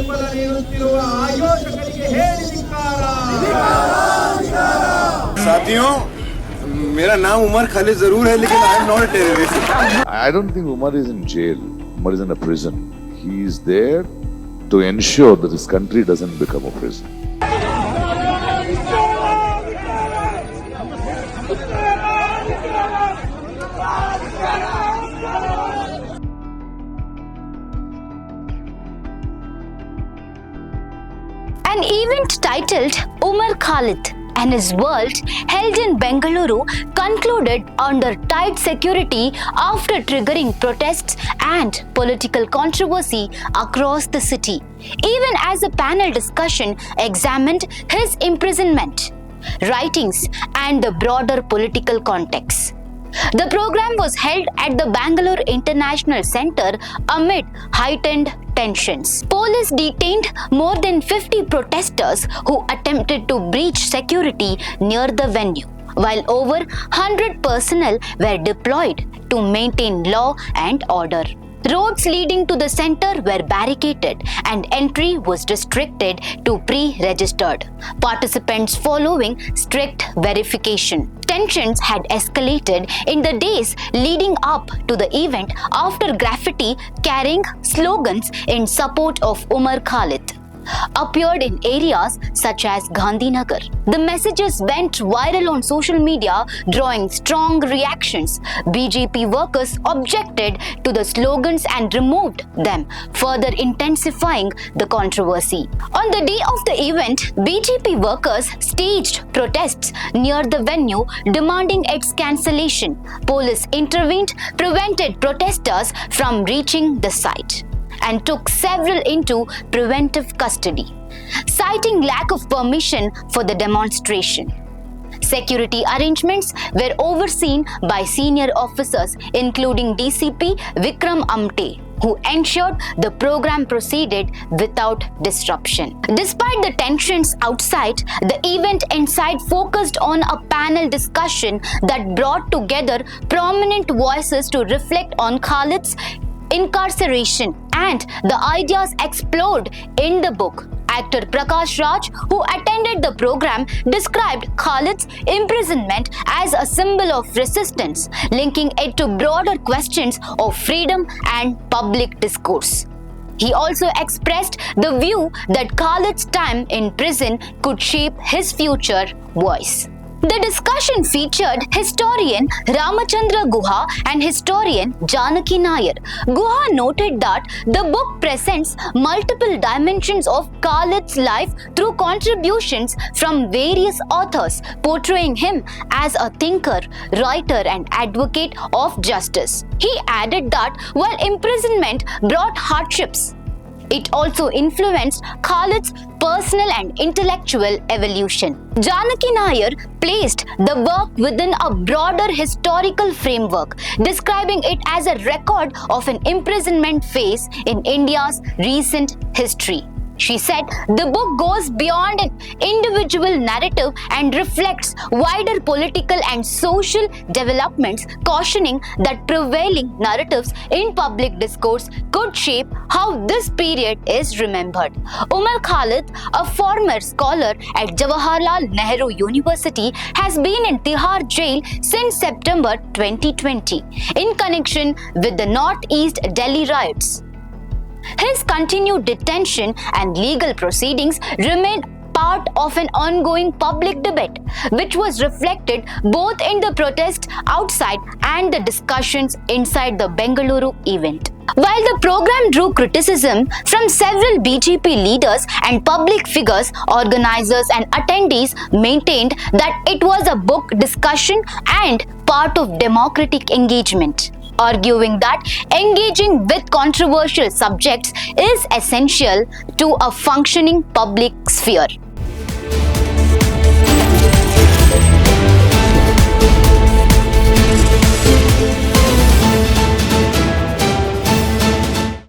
ಬೆಂಬಲ ನೀಡುತ್ತಿರುವ ಆಯೋಜಕರಿಗೆ ಹೇಳಿ ಧಿಕ್ಕಾರ. साथियों, मेरा नाम उमर खालिद जरूर है लेकिन I am not a terrorist. I don't think Umar is in jail. Umar is in a prison. He is there to ensure that this country doesn't become a prison. An event titled Umar Khalid and his world, held in Bengaluru, concluded under tight security after triggering protests and political controversy across the city, even as a panel discussion examined his imprisonment, writings and the broader political context. The program was held at the Bangalore International Centre amid heightened tensions. Police detained more than 50 protesters who attempted to breach security near the venue, while over 100 personnel were deployed to maintain law and order. Roads leading to the centre were barricaded and entry was restricted to pre-registered participants following strict verification. Tensions had escalated in the days leading up to the event after graffiti carrying slogans in support of Umar Khalid appeared in areas such as Gandhinagar. The messages went viral on social media, drawing strong reactions. BJP workers objected to the slogans and removed them, further intensifying the controversy. On the day of the event, BJP workers staged protests near the venue demanding its cancellation. Police intervened, prevented protesters from reaching the site, and took several into preventive custody, citing lack of permission for the demonstration. Security arrangements were overseen by senior officers including DCP Vikram Amte, who ensured the program proceeded without disruption. Despite the tensions outside, the event inside focused on a panel discussion that brought together prominent voices to reflect on Khalid's incarceration and the ideas explored in the book. Actor Prakash Raj, who attended the program, described Khalid's imprisonment as a symbol of resistance, linking it to broader questions of freedom and public discourse. He also expressed the view that Khalid's time in prison could shape his future voice. The discussion featured historian Ramachandra Guha and historian Janaki Nair. Guha noted that the book presents multiple dimensions of Khalid's life through contributions from various authors, portraying him as a thinker, writer, and advocate of justice. He added that while imprisonment brought hardships, it also influenced Khalid's personal and intellectual evolution. Janaki Nair placed the work within a broader historical framework, describing it as a record of an imprisonment phase in India's recent history. She said the book goes beyond an individual narrative and reflects wider political and social developments, cautioning that prevailing narratives in public discourse could shape how this period is remembered. Umar Khalid, a former scholar at Jawaharlal Nehru University, has been in Tihar Jail since September 2020 in connection with the Northeast Delhi riots. His continued detention and legal proceedings remain part of an ongoing public debate, which was reflected both in the protests outside and the discussions inside the Bengaluru event. While the program drew criticism from several BJP leaders and public figures, organizers and attendees maintained that it was a book discussion and part of democratic engagement, arguing that engaging with controversial subjects is essential to a functioning public sphere.